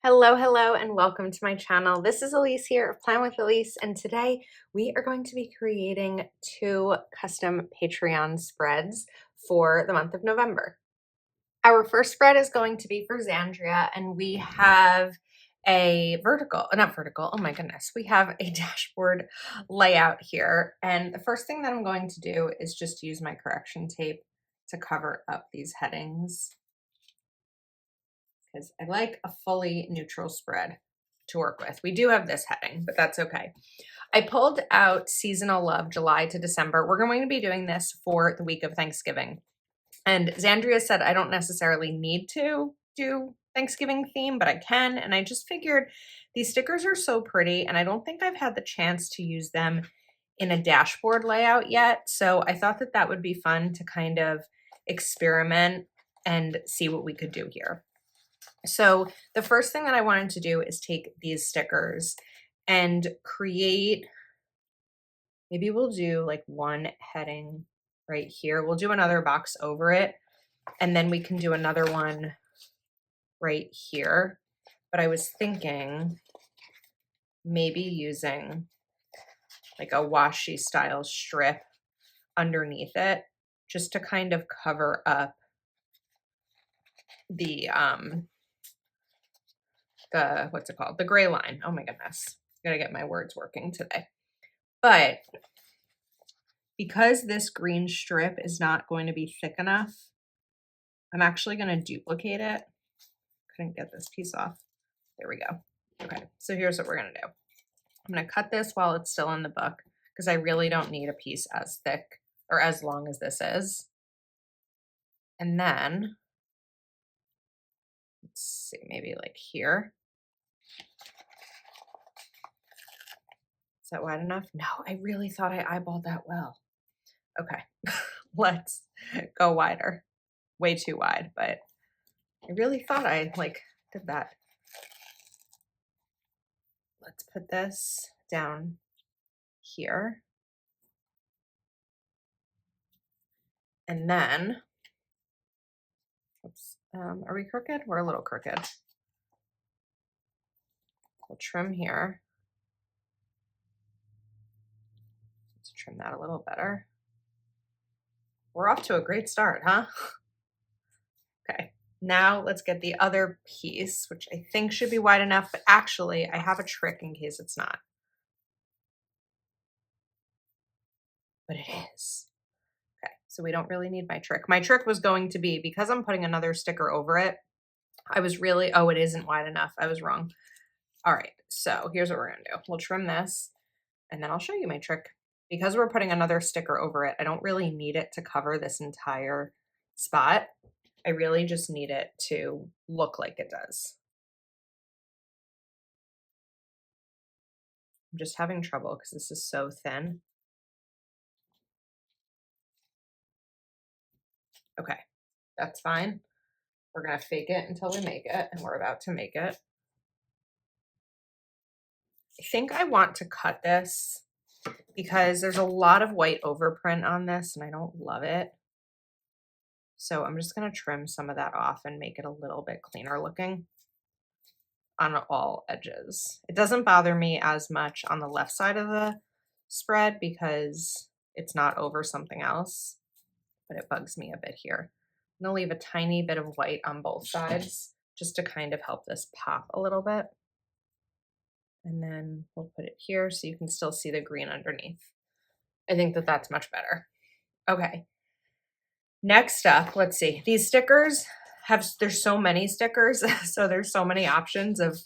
Hello, hello, and welcome to my channel. This is Elise here of Plan with Elise, and today we are going to be creating 2 custom Patreon spreads for the month of November. Our first spread is going to be for Xandrea, and we have a oh my goodness, we have a dashboard layout here. And the first thing that I'm going to do is just use my correction tape to cover up these headings, because I like a fully neutral spread to work with. We do have this heading, but that's okay. I pulled out Seasonal Love, July to December. We're going to be doing this for the week of Thanksgiving. And Xandrea said I don't necessarily need to do Thanksgiving theme, but I can. And I just figured these stickers are so pretty, and I don't think I've had the chance to use them in a dashboard layout yet. So I thought that that would be fun to kind of experiment and see what we could do here. So the first thing that I wanted to do is take these stickers and create, maybe we'll do like one heading right here. We'll do another box over it, and then we can do another one right here. But I was thinking maybe using like a washi style strip underneath it, just to kind of cover up the what's it called? The gray line. Oh my goodness. Gotta get my words working today. But because this green strip is not going to be thick enough, I'm actually going to duplicate it. Couldn't get this piece off. There we go. Okay, so here's what we're going to do. I'm going to cut this while it's still in the book, because I really don't need a piece as thick or as long as this is. And then, let's see, maybe like here. Is that wide enough? No, I really thought I eyeballed that well. Okay, let's go wider. Way too wide, but I really thought I did that. Let's put this down here. And then, oops, are we crooked? We're a little crooked. We'll trim here. Let's trim that a little better. We're off to a great start, huh? Okay, now let's get the other piece, which I think should be wide enough, but actually I have a trick in case it's not. But it is. Okay, so we don't really need my trick. My trick was going to be, because I'm putting another sticker over it, I was really, oh, it isn't wide enough. I was wrong. All right, so here's what we're gonna do. We'll trim this, and then I'll show you my trick. Because we're putting another sticker over it, I don't really need it to cover this entire spot. I really just need it to look like it does. I'm just having trouble because this is so thin. Okay, that's fine. We're gonna fake it until we make it, and we're about to make it. I think I want to cut this because there's a lot of white overprint on this and I don't love it. So I'm just going to trim some of that off and make it a little bit cleaner looking on all edges. It doesn't bother me as much on the left side of the spread because it's not over something else, but it bugs me a bit here. I'm going to leave a tiny bit of white on both sides just to kind of help this pop a little bit. And then we'll put it here so you can still see the green underneath. I think that that's much better. Okay. Next up, let's see. These stickers there's so many stickers, so there's so many options of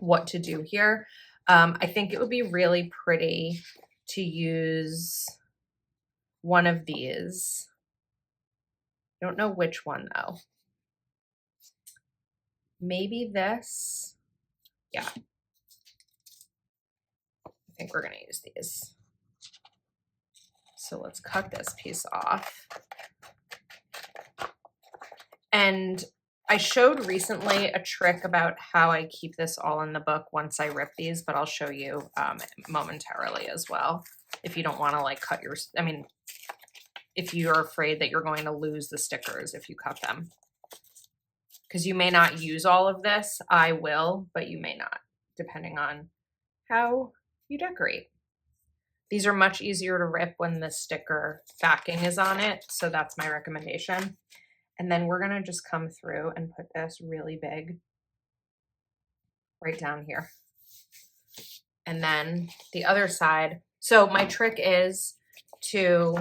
what to do here. I think it would be really pretty to use one of these. I don't know which one though. Maybe this. Yeah. I think we're going to use these. So let's cut this piece off. And I showed recently a trick about how I keep this all in the book once I rip these, but I'll show you momentarily as well. If you don't want to cut your, if you're afraid that you're going to lose the stickers if you cut them. because you may not use all of this. I will, but you may not, depending on how you decorate. These are much easier to rip when the sticker backing is on it, so that's my recommendation. And then we're gonna just come through and put this really big right down here. And then the other side. So my trick is to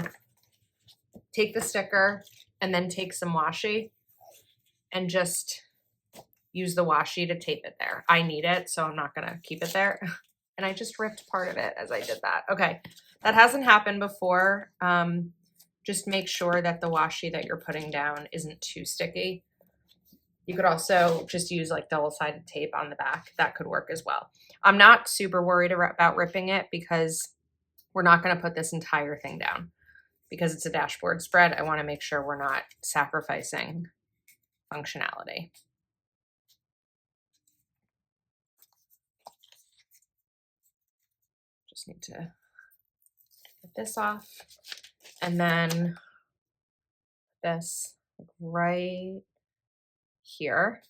take the sticker and then take some washi and just use the washi to tape it there. I need it, so I'm not gonna keep it there. And I just ripped part of it as I did that. Okay, that hasn't happened before. Just make sure that the washi that you're putting down isn't too sticky. You could also just use like double-sided tape on the back. That could work as well. I'm not super worried about ripping it because we're not gonna put this entire thing down. Because it's a dashboard spread, I wanna make sure we're not sacrificing functionality. Just need to get this off and then this right here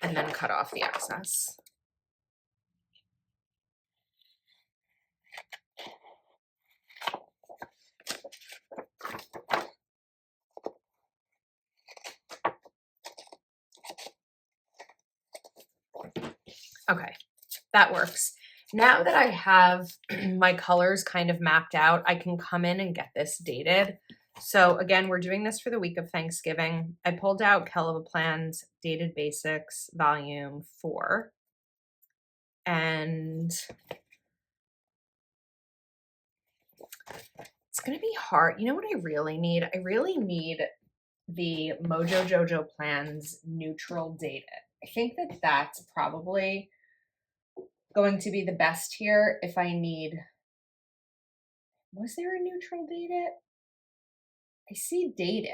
and then cut off the excess. Okay, that works. Now that I have my colors kind of mapped out, I can come in and get this dated. So again, we're doing this for the week of Thanksgiving. I pulled out Kelva Plan's Dated Basics Volume 4. And it's gonna be hard. You know what I really need? I really need the Mojo Jojo Plan's Neutral Dated. I think that that's probably going to be the best here if I need, was there a neutral dated? I see dated,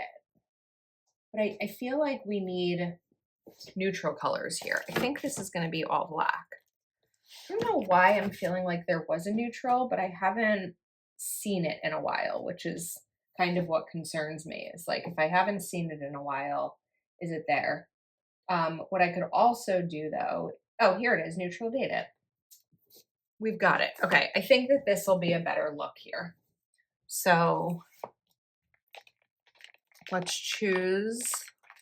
but I feel like we need neutral colors here. I think this is gonna be all black. I don't know why I'm feeling like there was a neutral, but I haven't seen it in a while, which is kind of what concerns me. Is like, if I haven't seen it in a while, is it there? What I could also do though, oh, here it is, neutral dated. We've got it. Okay, I think that this will be a better look here. So let's choose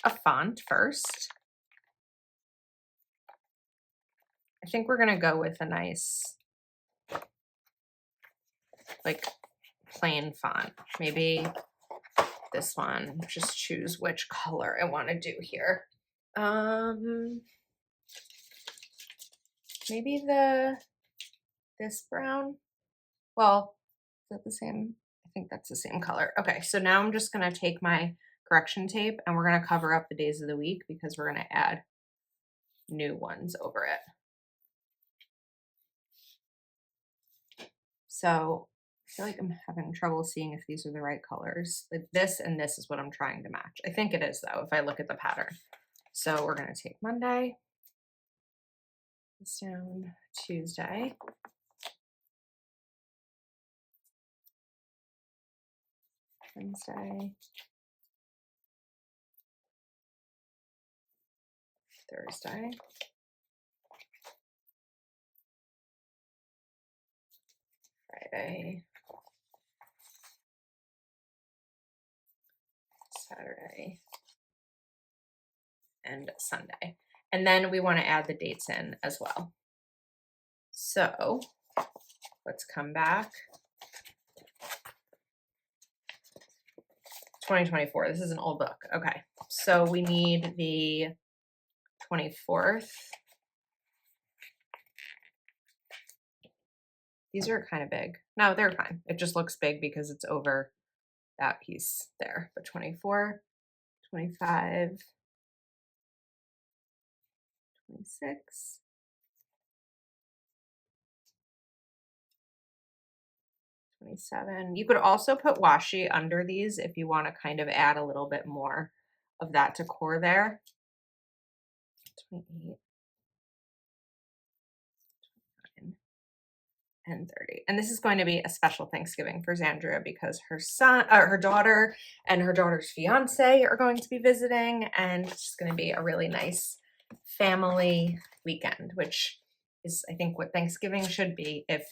a font first. I think we're gonna go with a nice, like, plain font. Maybe this one, just choose which color I wanna do here. Maybe this brown. Well, is that the same? I think that's the same color. Okay, so now I'm just gonna take my correction tape and we're gonna cover up the days of the week because we're gonna add new ones over it. So I feel like I'm having trouble seeing if these are the right colors. Like this and this is what I'm trying to match. I think it is though, if I look at the pattern. So we're gonna take Monday, this down, Tuesday, Wednesday, Thursday, Friday, Saturday, and Sunday. And then we want to add the dates in as well. So let's come back. 2024, this is an old book. Okay, so we need the 24th. These are kind of big. No, they're fine. It just looks big because it's over that piece there. But 24, 25, 26, 27. You could also put washi under these if you want to kind of add a little bit more of that decor there. 28, 29, and 30. And this is going to be a special Thanksgiving for Xandrea because her daughter and her daughter's fiance are going to be visiting, and it's just going to be a really nice family weekend, which is, I think, what Thanksgiving should be if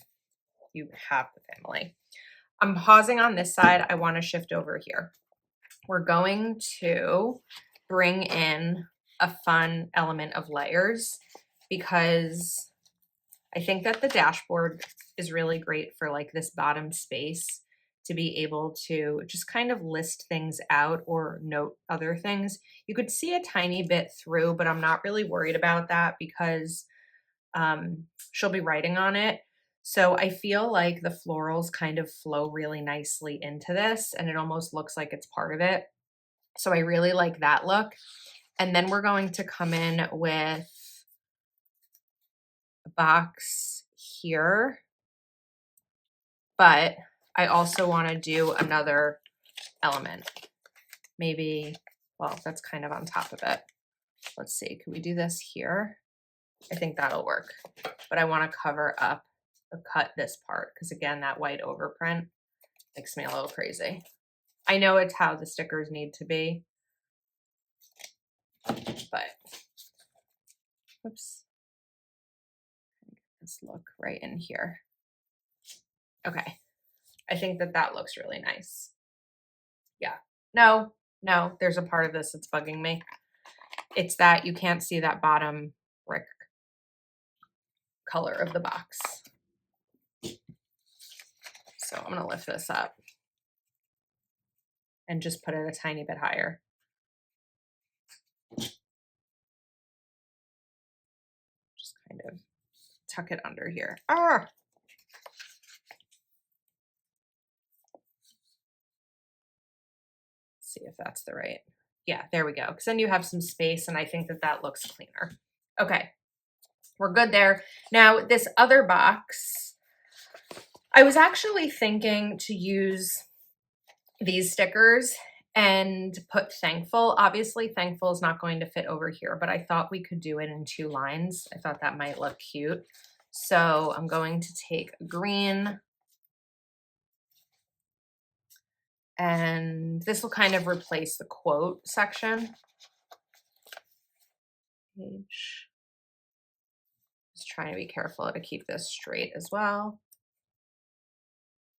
you have the family. I'm pausing on this side. I want to shift over here. We're going to bring in a fun element of layers because I think that the dashboard is really great for like this bottom space to be able to just kind of list things out or note other things. You could see a tiny bit through, but I'm not really worried about that because she'll be writing on it. So I feel like the florals kind of flow really nicely into this and it almost looks like it's part of it. So I really like that look. And then we're going to come in with a box here, but I also want to do another element. Maybe, well, that's kind of on top of it. Let's see, can we do this here? I think that'll work, but I want to cover up or cut this part because again, that white overprint makes me a little crazy. I know it's how the stickers need to be, but whoops, let's look right in here. Okay, I think that that looks really nice. Yeah, no, there's a part of this that's bugging me. It's that you can't see that bottom brick color of the box. So I'm gonna lift this up and just put it a tiny bit higher. Just kind of tuck it under here. Ah! See if that's the right. Yeah, there we go. Because then you have some space and I think that that looks cleaner. Okay, we're good there. Now this other box, I was actually thinking to use these stickers and put thankful. Obviously thankful is not going to fit over here, but I thought we could do it in 2 lines. I thought that might look cute. So I'm going to take green and this will kind of replace the quote section. Page. Just trying to be careful to keep this straight as well.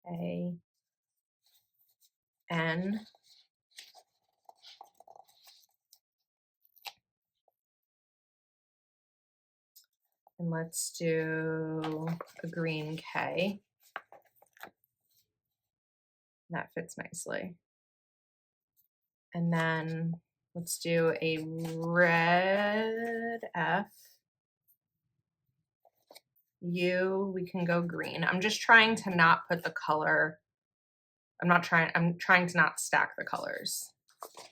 A, N. And let's do a green K. That fits nicely. And then let's do a red F. U, we can go green. I'm just trying to not put the color, I'm trying to not stack the colors.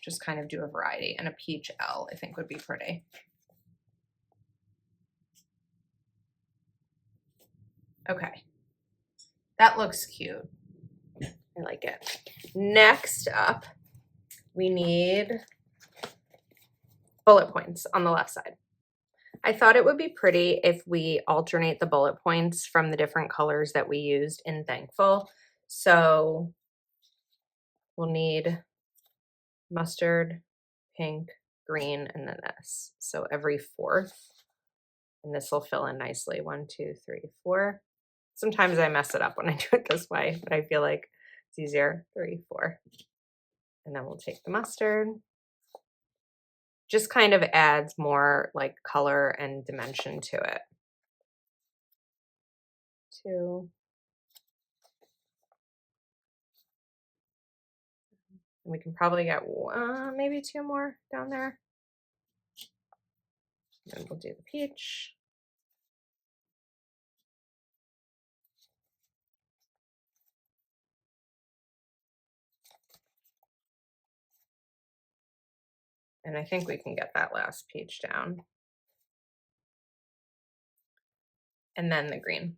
Just kind of do a variety. And a peach L, I think would be pretty. Okay, that looks cute. I like it. Next up, we need bullet points on the left side. I thought it would be pretty if we alternate the bullet points from the different colors that we used in Thankful. So we'll need mustard, pink, green, and then this. So every 4th, and this will fill in nicely. 1, 2, 3, 4. Sometimes I mess it up when I do it this way, but I feel like it's easier. 3, 4. And then we'll take the mustard. Just kind of adds more like color and dimension to it. 2. And we can probably get maybe 2 more down there. And we'll do the peach. And I think we can get that last peach down. And then the green.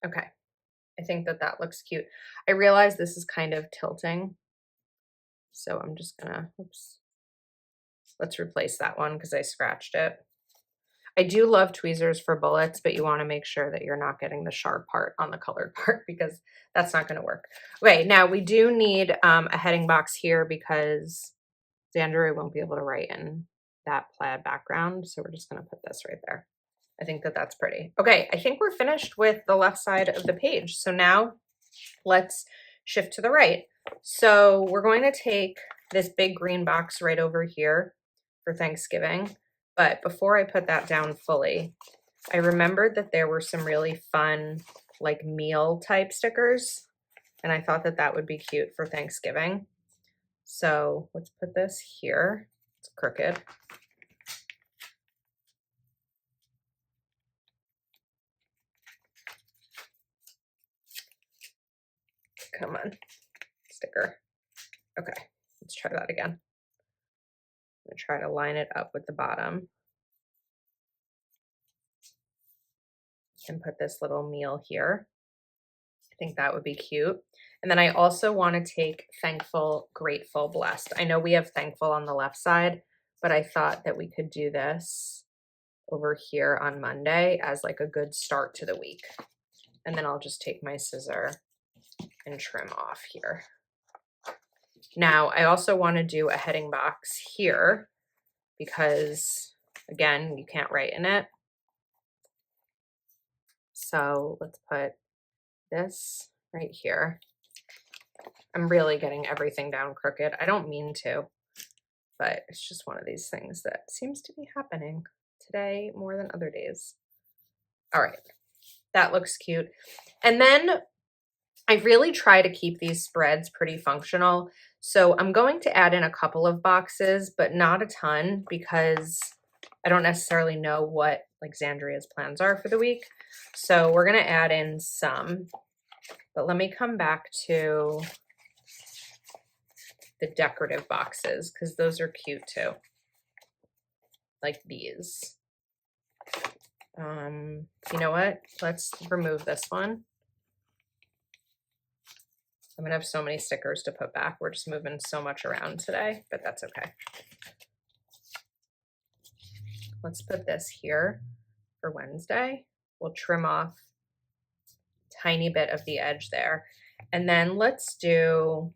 Okay, I think that that looks cute. I realize this is kind of tilting, So I'm just gonna, oops, let's replace that one because I scratched it. I do love tweezers for bullets, but you want to make sure that you're not getting the sharp part on the colored part because that's not going to work. Okay, now we do need a heading box here because Xandrea won't be able to write in that plaid background. So we're just going to put this right there. I think that that's pretty. Okay, I think we're finished with the left side of the page. So now let's shift to the right. So we're going to take this big green box right over here for Thanksgiving. But before I put that down fully, I remembered that there were some really fun like meal type stickers. And I thought that that would be cute for Thanksgiving. So let's put this here. It's crooked. Come on, sticker. Okay, let's try that again. I'm gonna try to line it up with the bottom and put this little meal here. I think that would be cute. And then I also want to take thankful, grateful, blessed. I know we have thankful on the left side, but I thought that we could do this over here on Monday as like a good start to the week. And then I'll just take my scissor and trim off here. Now, I also want to do a heading box here because, again, you can't write in it. So let's put this right here. I'm really getting everything down crooked. I don't mean to, but it's just one of these things that seems to be happening today more than other days. All right, that looks cute. And then I really try to keep these spreads pretty functional. So I'm going to add in a couple of boxes, but not a ton because I don't necessarily know what like Xandrea's plans are for the week. So we're gonna add in some, but let me come back to the decorative boxes because those are cute too. Like these. You know what? Let's remove this one. I'm gonna have so many stickers to put back. We're just moving so much around today, but that's okay. Let's put this here for Wednesday. We'll trim off a tiny bit of the edge there. And then let's do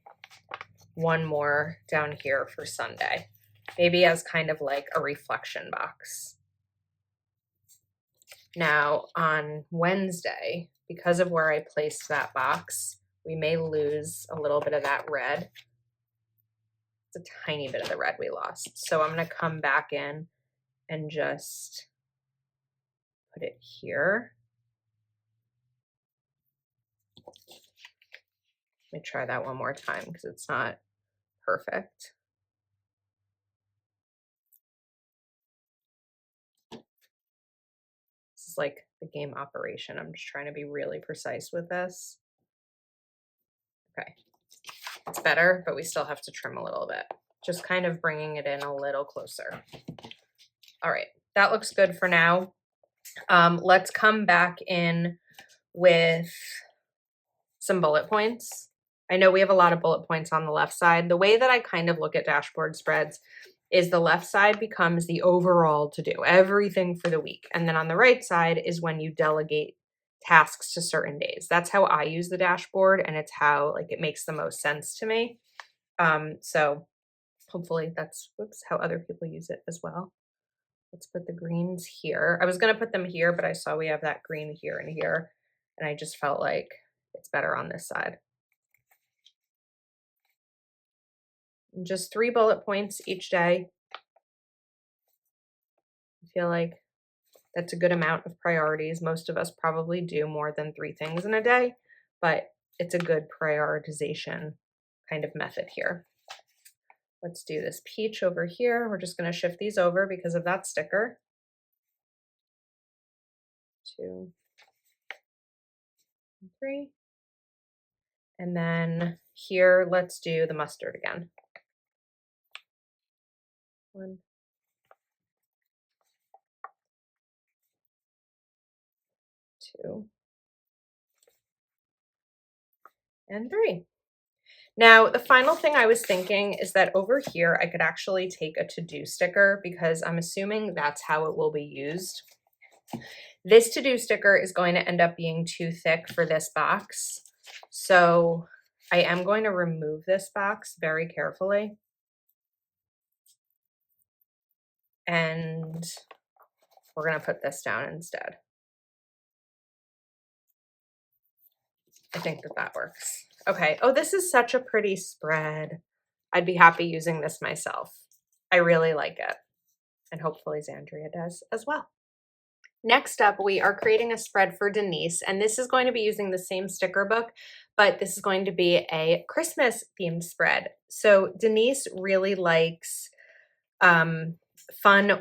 one more down here for Sunday, maybe as kind of like a reflection box. Now on Wednesday, because of where I placed that box, we may lose a little bit of that red. It's a tiny bit of the red we lost. So I'm gonna come back in and just put it here. Let me try that one more time because it's not perfect. This is like the game Operation. I'm just trying to be really precise with this. Okay, it's better, but we still have to trim a little bit. Just kind of bringing it in a little closer. All right, that looks good for now. Let's come back in with some bullet points. I know we have a lot of bullet points on the left side. The way that I kind of look at dashboard spreads is the left side becomes the overall to do, everything for the week. And then on the right side is when you delegate tasks to certain days. That's how I use the dashboard, and it's how like it makes the most sense to me. So hopefully that's how other people use it as well. Let's put the greens here. I was gonna put them here, but I saw we have that green here and here, and I just felt like it's better on this side. Just 3 bullet points each day. I feel like that's a good amount of priorities. Most of us probably do more than 3 things in a day, but it's a good prioritization kind of method here. Let's do this peach over here. We're just going to shift these over because of that sticker. 2, 3. And then here, let's do the mustard again. 1, 2, and 3. Now, the final thing I was thinking is that over here, I could actually take a to-do sticker because I'm assuming that's how it will be used. This to-do sticker is going to end up being too thick for this box. So I am going to remove this box very carefully. And we're going to put this down instead. I think that that works. Okay. Oh, this is such a pretty spread. I'd be happy using this myself. I really like it. And hopefully Xandrea does as well. Next up, we are creating a spread for Denise, and this is going to be using the same sticker book, but this is going to be a Christmas themed spread. So Denise really likes fun,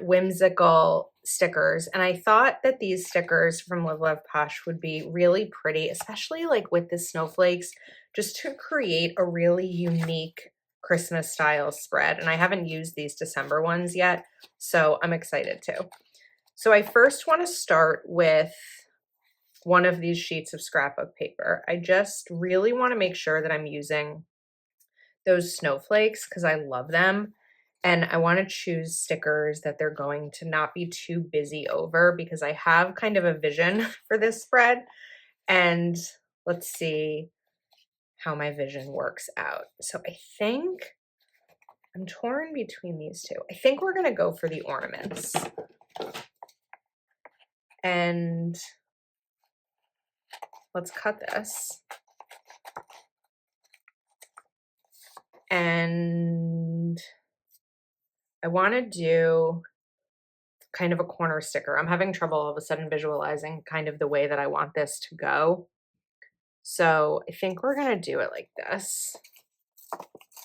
whimsical stickers, and I thought that these stickers from Live Love Posh would be really pretty, especially like with the snowflakes, just to create a really unique Christmas style spread. And I haven't used these December ones yet, so I'm excited to. So I first want to start with one of these sheets of scrapbook paper. I just really want to make sure that I'm using those snowflakes because I love them. And I want to choose stickers that they're going to not be too busy over because I have kind of a vision for this spread. And let's see how my vision works out. So I think I'm torn between these two. I think we're going to go for the ornaments. And let's cut this. And I want to do kind of a corner sticker. I'm having trouble all of a sudden visualizing kind of the way that I want this to go. So I think we're going to do it like this.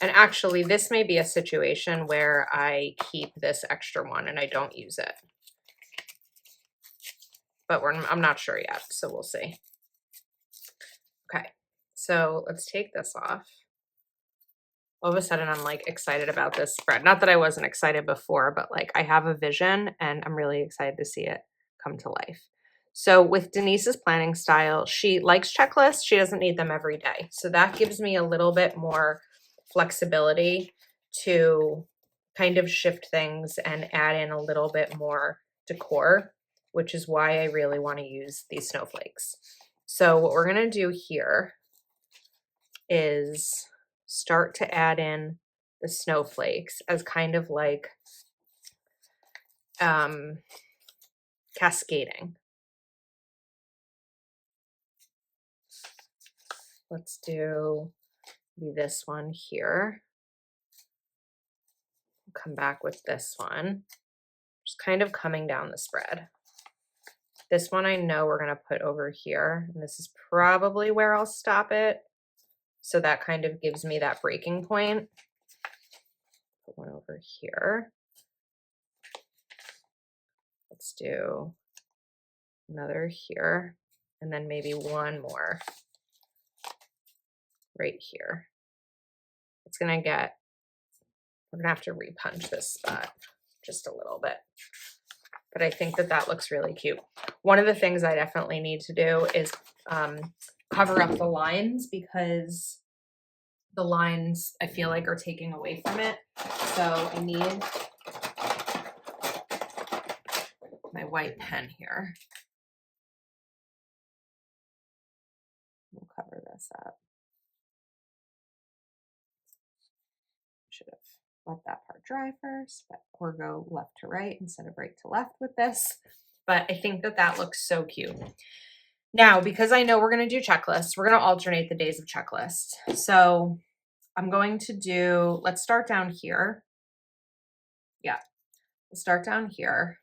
And actually, this may be a situation where I keep this extra one and I don't use it. But I'm not sure yet, so we'll see. Okay, so let's take this off. All of a sudden, I'm like excited about this spread. Not that I wasn't excited before, but like I have a vision and I'm really excited to see it come to life. So with Denise's planning style, she likes checklists. She doesn't need them every day. So that gives me a little bit more flexibility to kind of shift things and add in a little bit more decor, which is why I really want to use these snowflakes. So what we're going to do here is start to add in the snowflakes as kind of like cascading. Let's do this one here. Come back with this one. Just kind of coming down the spread. This one I know we're going to put over here, and this is probably where I'll stop it. So that kind of gives me that breaking point. Put one over here. Let's do another here, and then maybe one more right here. It's going to get, we're going to have to repunch this spot just a little bit. But I think that that looks really cute. One of the things I definitely need to do is cover up the lines because the lines I feel like are taking away from it. So I need my white pen here. We'll cover this up. Should have let that part dry first, or go left to right instead of right to left with this. But I think that that looks so cute. Now, because I know we're going to do checklists, we're going to alternate the days of checklists. So I'm going to do, let's start down here. Yeah, we'll start down here.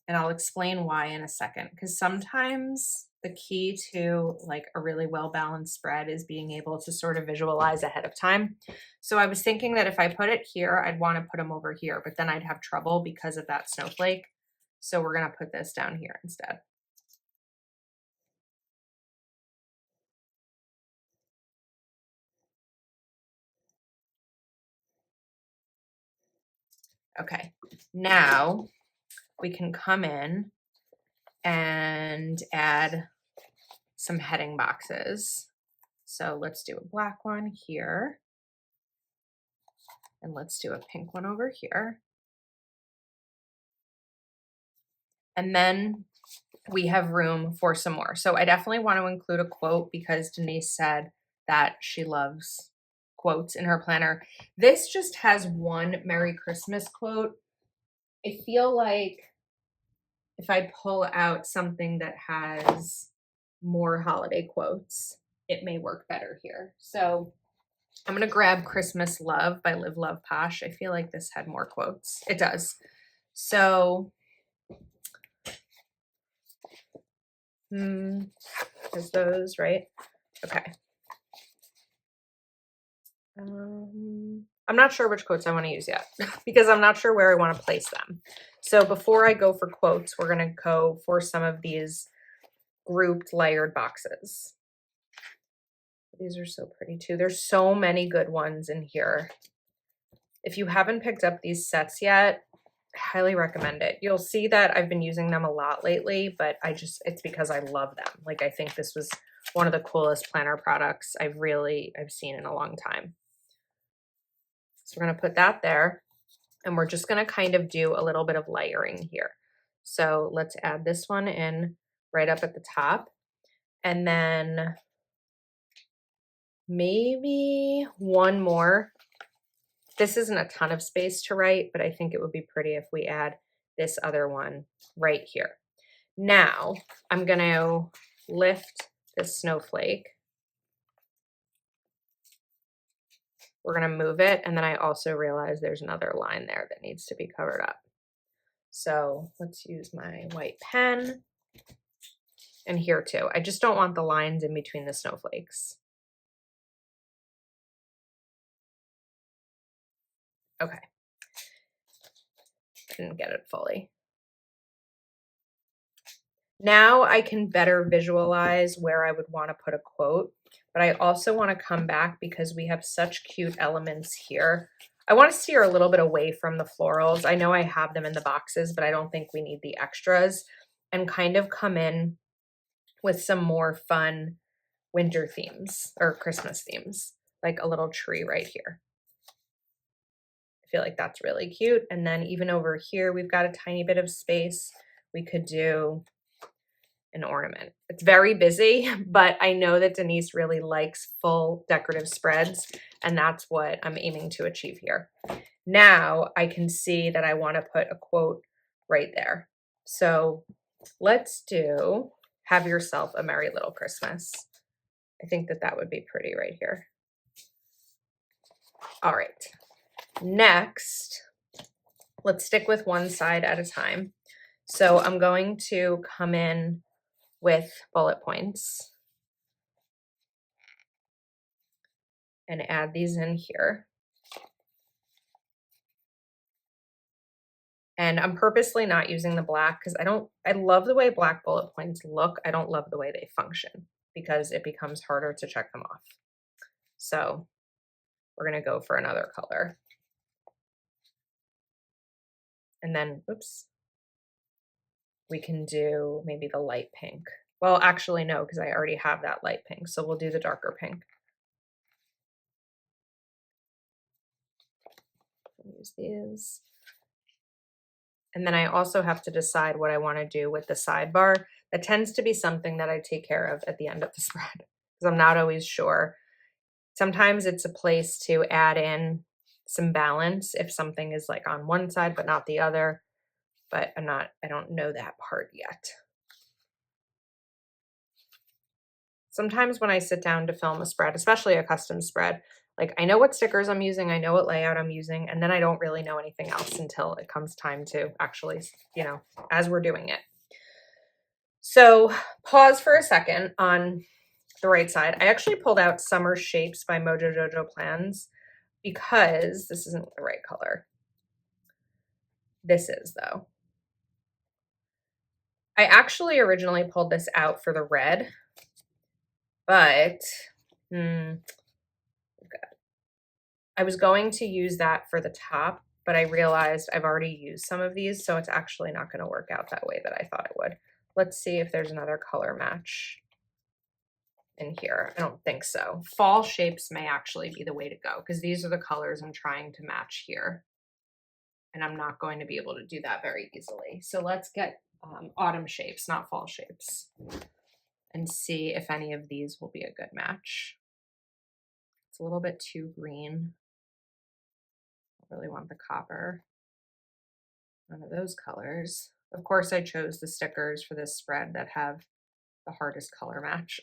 And I'll explain why in a second, because sometimes the key to like a really well-balanced spread is being able to sort of visualize ahead of time. So I was thinking that if I put it here, I'd want to put them over here, but then I'd have trouble because of that snowflake. So we're going to put this down here instead. Okay, now we can come in and add some heading boxes. So let's do a black one here. And let's do a pink one over here. And then we have room for some more. So I definitely want to include a quote because Denise said that she loves quotes in her planner. This just has one Merry Christmas quote. I feel like if I pull out something that has more holiday quotes, it may work better here. So I'm going to grab Christmas Love by Live Love Posh. I feel like this had more quotes. It does. So, is those right? Okay. I'm not sure which quotes I want to use yet because I'm not sure where I want to place them. So before I go for quotes, we're going to go for some of these grouped layered boxes. These are so pretty too. There's so many good ones in here. If you haven't picked up these sets yet, I highly recommend it. You'll see that I've been using them a lot lately, but it's because I love them. Like, I think this was one of the coolest planner products I've seen in a long time. So we're going to put that there, and we're just going to kind of do a little bit of layering here. So let's add this one in right up at the top, and then maybe one more. This isn't a ton of space to write, but I think it would be pretty if we add this other one right here. Now I'm going to lift this snowflake. We're going to move it. And then I also realize there's another line there that needs to be covered up. So let's use my white pen. And here too. I just don't want the lines in between the snowflakes. Okay. Didn't get it fully. Now I can better visualize where I would want to put a quote, but I also want to come back because we have such cute elements here. I want to steer a little bit away from the florals. I know I have them in the boxes, but I don't think we need the extras, and kind of come in with some more fun winter themes or Christmas themes, like a little tree right here. I feel like that's really cute. And then even over here, we've got a tiny bit of space. We could do an ornament. It's very busy, but I know that Denise really likes full decorative spreads, and that's what I'm aiming to achieve here. Now I can see that I want to put a quote right there. So let's do "Have yourself a merry little Christmas." I think that would be pretty right here. All right. Next, let's stick with one side at a time. So I'm going to come in with bullet points and add these in here. And I'm purposely not using the black because I love the way black bullet points look. I don't love the way they function because it becomes harder to check them off. So we're going to go for another color. And then, oops, we can do maybe the light pink. Well, actually, no, because I already have that light pink. So we'll do the darker pink. Use these. And then I also have to decide what I want to do with the sidebar. That tends to be something that I take care of at the end of the spread because I'm not always sure. Sometimes it's a place to add in some balance if something is like on one side but not the other, but I don't know that part yet. Sometimes when I sit down to film a spread, especially a custom spread, like I know what stickers I'm using, I know what layout I'm using, and then I don't really know anything else until it comes time to actually, as we're doing it. So pause for a second on the right side. I actually pulled out Summer Shapes by Mojo Jojo Plans because this isn't the right color. This is, though. I actually originally pulled this out for the red, but I was going to use that for the top, but I realized I've already used some of these, so it's actually not going to work out that way that I thought it would. Let's see if there's another color match. in here. I don't think so. Fall shapes may actually be the way to go because these are the colors I'm trying to match here. And I'm not going to be able to do that very easily. So let's get autumn shapes, not fall shapes, and see if any of these will be a good match. It's a little bit too green. I really want the copper. None of those colors. Of course, I chose the stickers for this spread that have the hardest color match.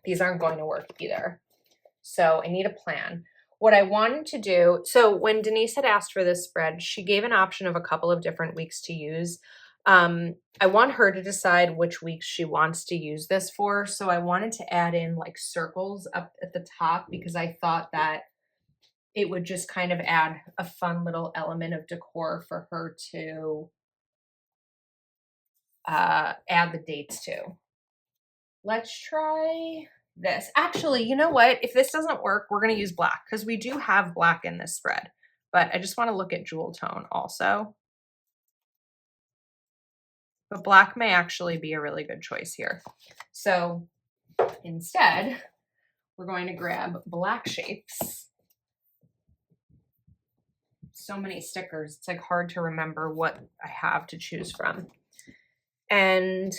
These aren't going to work either. So I need a plan. What I wanted to do, so when Denise had asked for this spread, she gave an option of a couple of different weeks to use. I want her to decide which weeks she wants to use this for. So I wanted to add in like circles up at the top because I thought that it would just kind of add a fun little element of decor for her to add the dates to. Let's try this. Actually, you know what? If this doesn't work, we're going to use black because we do have black in this spread. But I just want to look at jewel tone also. But black may actually be a really good choice here. So instead, we're going to grab black shapes. So many stickers. It's like hard to remember what I have to choose from. And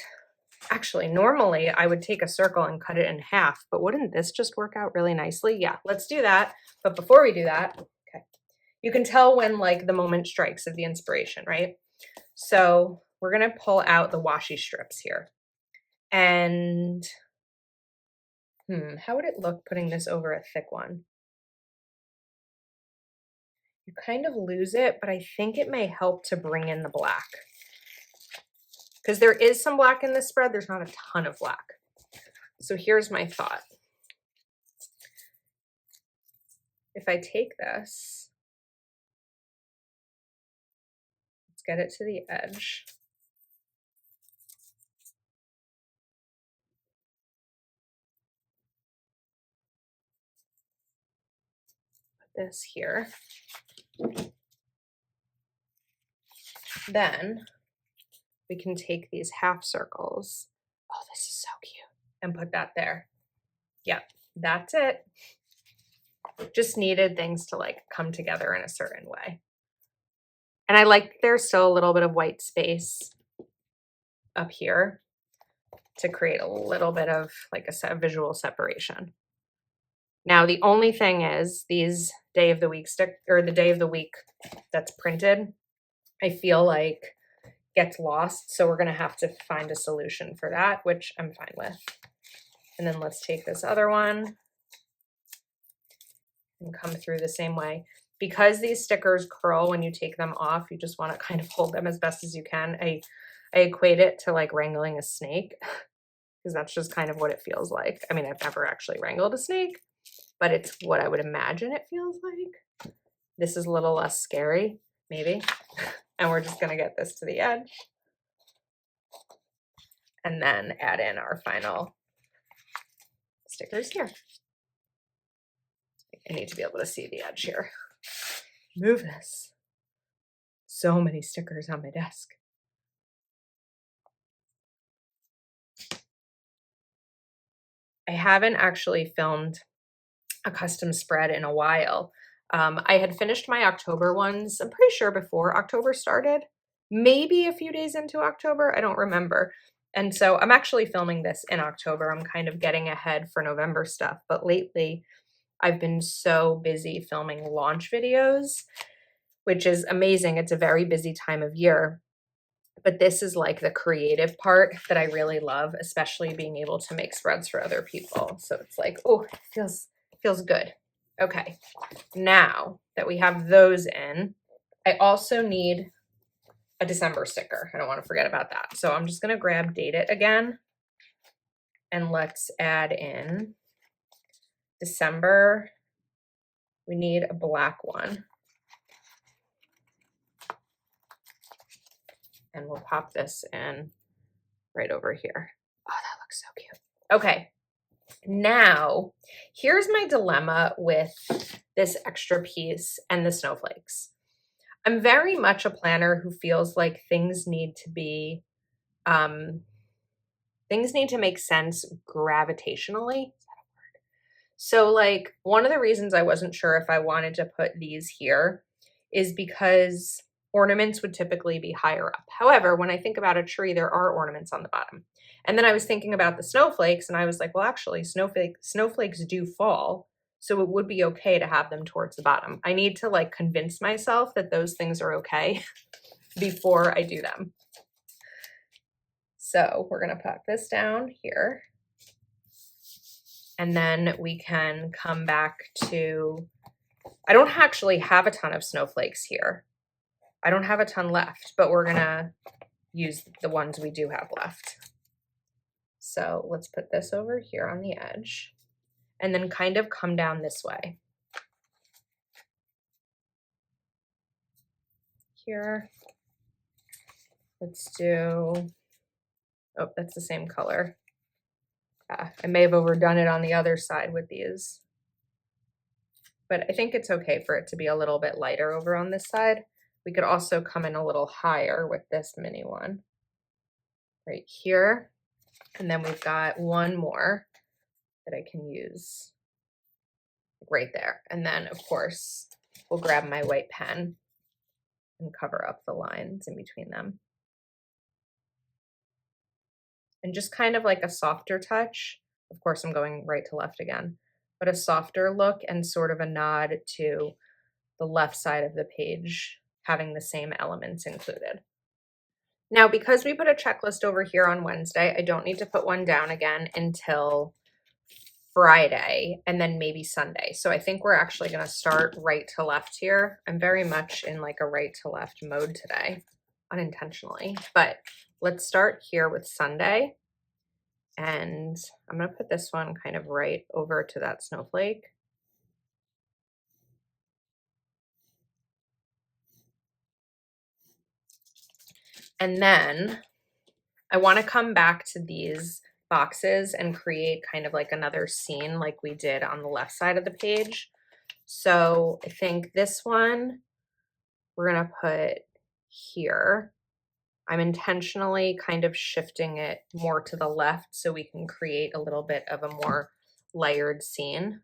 actually, normally I would take a circle and cut it in half, but wouldn't this just work out really nicely? Yeah, let's do that. But before we do that, okay, you can tell when like the moment strikes of the inspiration, right? So we're going to pull out the washi strips here. And how would it look putting this over a thick one? You kind of lose it, but I think it may help to bring in the black. Because there is some black in this spread, there's not a ton of black. So here's my thought. If I take this, let's get it to the edge. Put this here. Then we can take these half circles. Oh, this is so cute. And put that there. Yep, that's it. Just needed things to like come together in a certain way. And I like there's still a little bit of white space up here to create a little bit of like a visual separation. Now, the only thing is these day of the week the day of the week that's printed, I feel like gets lost. So we're going to have to find a solution for that, which I'm fine with. And then let's take this other one and come through the same way. Because these stickers curl when you take them off, you just want to kind of hold them as best as you can. I equate it to like wrangling a snake because that's just kind of what it feels like. I mean, I've never actually wrangled a snake, but it's what I would imagine it feels like. This is a little less scary, maybe. And we're just going to get this to the edge. And then add in our final stickers here. I need to be able to see the edge here. Move this. So many stickers on my desk. I haven't actually filmed a custom spread in a while. I had finished my October ones, I'm pretty sure before October started, maybe a few days into October, I don't remember. And so I'm actually filming this in October. I'm kind of getting ahead for November stuff, but lately I've been so busy filming launch videos, which is amazing. It's a very busy time of year. But this is like the creative part that I really love, especially being able to make spreads for other people. So it's like, oh, it feels good. Okay, now that we have those in, I also need a December sticker. I don't want to forget about that. So I'm just going to grab Date It again. And let's add in December. We need a black one. And we'll pop this in right over here. Oh, that looks so cute. Okay, now here's my dilemma with this extra piece and the snowflakes. I'm very much a planner who feels like things need to make sense gravitationally. So, like, one of the reasons I wasn't sure if I wanted to put these here is because ornaments would typically be higher up. However, when I think about a tree, there are ornaments on the bottom. And then I was thinking about the snowflakes, and I was like, well, actually, snowflakes do fall. So it would be okay to have them towards the bottom. I need to like convince myself that those things are okay before I do them. So we're gonna put this down here. And then we can come back to, I don't actually have a ton of snowflakes here. I don't have a ton left, but we're gonna use the ones we do have left. So let's put this over here on the edge and then kind of come down this way. Here, let's do, oh, that's the same color. I may have overdone it on the other side with these, but I think it's okay for it to be a little bit lighter over on this side. We could also come in a little higher with this mini one right here. And then we've got one more that I can use right there. And then of course, we'll grab my white pen and cover up the lines in between them. And just kind of like a softer touch. Of course, I'm going right to left again, but a softer look and sort of a nod to the left side of the page having the same elements included. Now, because we put a checklist over here on Wednesday, I don't need to put one down again until Friday and then maybe Sunday. So I think we're actually going to start right to left here. I'm very much in like a right to left mode today, unintentionally, but let's start here with Sunday. And I'm going to put this one kind of right over to that snowflake. And then I want to come back to these boxes and create kind of like another scene like we did on the left side of the page. So I think this one we're going to put here. I'm intentionally kind of shifting it more to the left so we can create a little bit of a more layered scene.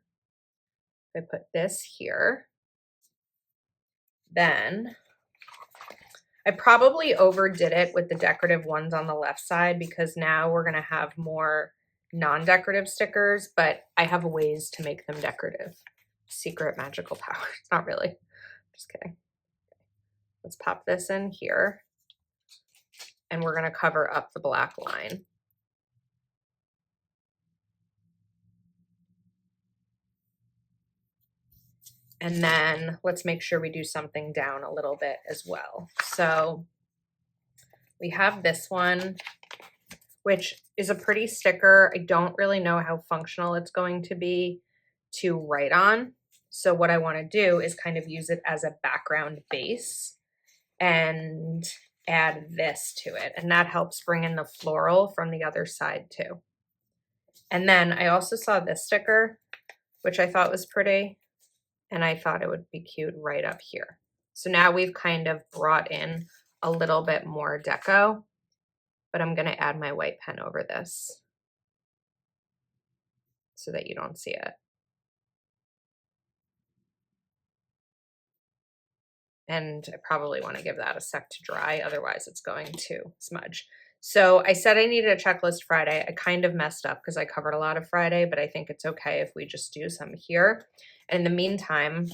I put this here. Then I probably overdid it with the decorative ones on the left side because now we're going to have more non-decorative stickers, but I have ways to make them decorative. Secret magical power. Not really. Just kidding. Let's pop this in here. And we're going to cover up the black line. And then let's make sure we do something down a little bit as well. So we have this one, which is a pretty sticker. I don't really know how functional it's going to be to write on. So what I want to do is kind of use it as a background base and add this to it. And that helps bring in the floral from the other side too. And then I also saw this sticker, which I thought was pretty. And I thought it would be cute right up here. So now we've kind of brought in a little bit more deco, but I'm going to add my white pen over this so that you don't see it. And I probably want to give that a sec to dry, otherwise it's going to smudge. So I said I needed a checklist Friday. I kind of messed up because I covered a lot of Friday, but I think it's okay if we just do some here. In the meantime,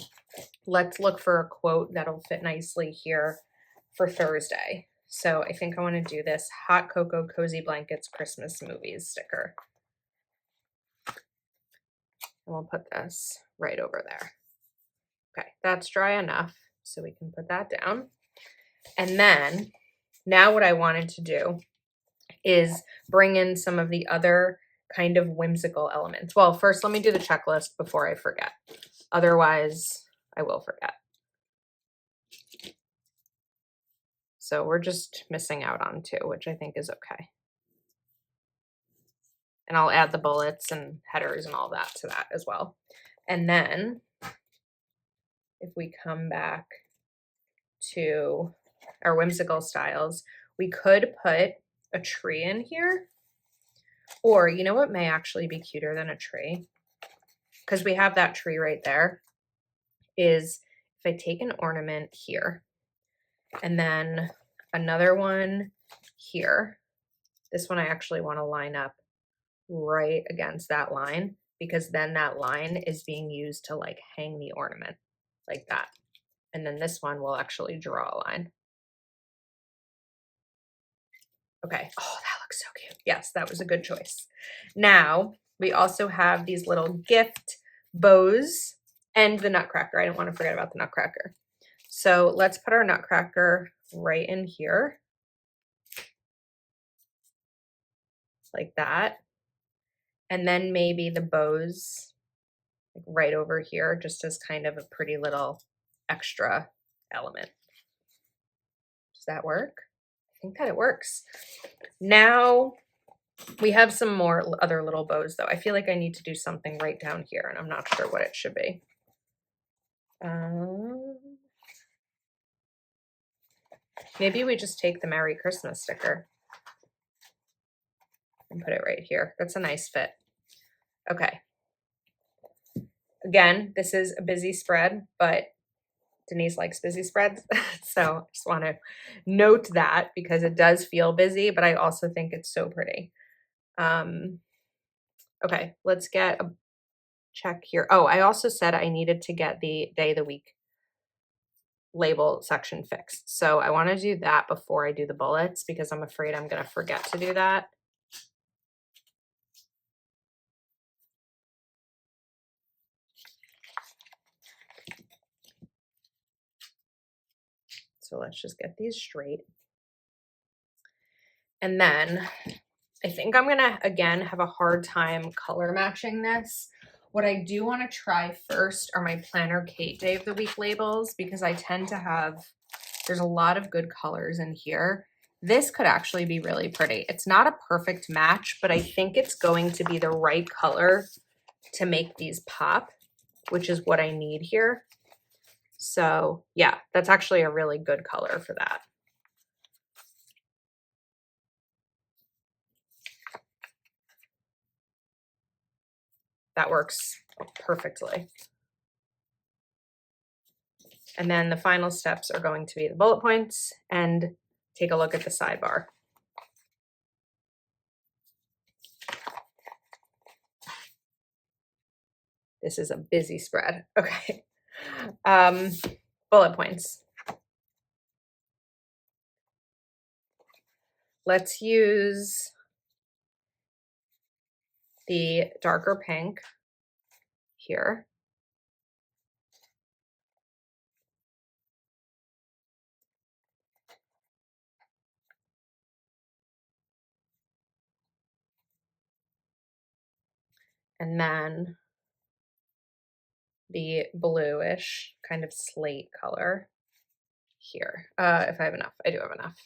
let's look for a quote that'll fit nicely here for Thursday. So I think I want to do this Hot Cocoa Cozy Blankets Christmas Movies sticker. And we'll put this right over there. Okay, that's dry enough, so we can put that down. And then now what I wanted to do is bring in some of the other kind of whimsical elements. Well, first let me do the checklist before I forget. Otherwise, I will forget. So we're just missing out on 2, which I think is okay. And I'll add the bullets and headers and all that to that as well. And then if we come back to our whimsical styles, we could put a tree in here. Or you know what may actually be cuter than a tree? Because we have that tree right there, is if I take an ornament here and then another one here. This one I actually want to line up right against that line, because then that line is being used to like hang the ornament like that. And then this one will actually draw a line. Okay. Oh, that looks so cute. Yes, that was a good choice. Now we also have these little gift bows and the nutcracker. I don't want to forget about the nutcracker. So let's put our nutcracker right in here like that. And then maybe the bows like right over here, just as kind of a pretty little extra element. Does that work? I think that it works. Now we have some more other little bows though. I feel like I need to do something right down here and I'm not sure what it should be. Maybe we just take the Merry Christmas sticker and put it right here. That's a nice fit. Okay. Again, this is a busy spread, but Denise likes busy spreads. So I just want to note that because it does feel busy, but I also think it's so pretty. Okay, let's get a check here. Oh, I also said I needed to get the day of the week label section fixed. So I want to do that before I do the bullets because I'm afraid I'm going to forget to do that. So let's just get these straight. And then I think I'm going to, again, have a hard time color matching this. What I do want to try first are my Planner Kate Day of the Week labels because I tend to have, there's a lot of good colors in here. This could actually be really pretty. It's not a perfect match, but I think it's going to be the right color to make these pop, which is what I need here. So yeah, that's actually a really good color for that. That works perfectly. And then the final steps are going to be the bullet points and take a look at the sidebar. This is a busy spread. Okay. Bullet points. Let's use the darker pink here. And then the bluish kind of slate color here. If I have enough, I do have enough.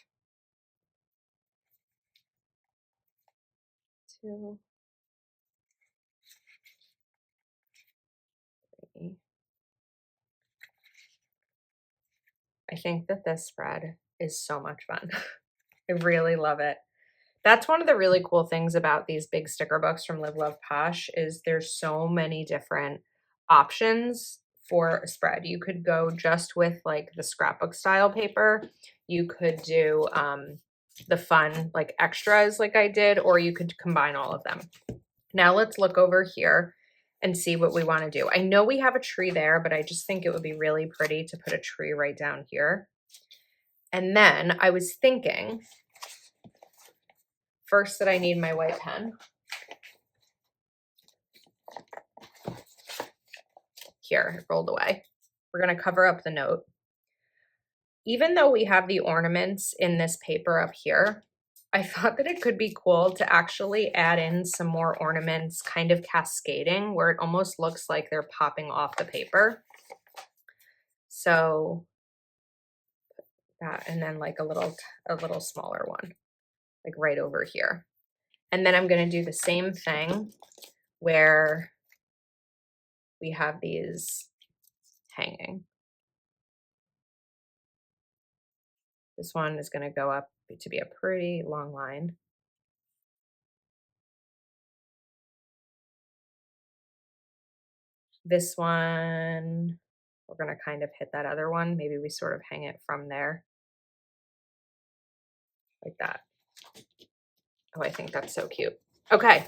2, 3. I think that this spread is so much fun. I really love it. That's one of the really cool things about these big sticker books from Live Love Posh is there's so many different options for a spread. You could go just with like the scrapbook style paper. You could do the fun like extras like I did, or you could combine all of them. Now let's look over here and see what we want to do. I know we have a tree there, but I just think it would be really pretty to put a tree right down here. And then I was thinking first that I need my white pen. Here, it rolled away. We're going to cover up the note. Even though we have the ornaments in this paper up here, I thought that it could be cool to actually add in some more ornaments kind of cascading where it almost looks like they're popping off the paper. So that, and then like a little smaller one, like right over here. And then I'm going to do the same thing where we have these hanging. This one is going to go up to be a pretty long line. This one, we're going to kind of hit that other one. Maybe we sort of hang it from there like that. Oh, I think that's so cute. Okay.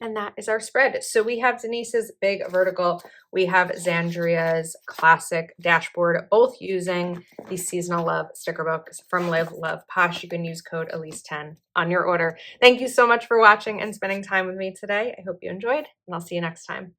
And that is our spread. So we have Denise's big vertical. We have Xandrea's classic dashboard, both using the Seasonal Love sticker books from Live Love Posh. You can use code Elise10 on your order. Thank you so much for watching and spending time with me today. I hope you enjoyed, and I'll see you next time.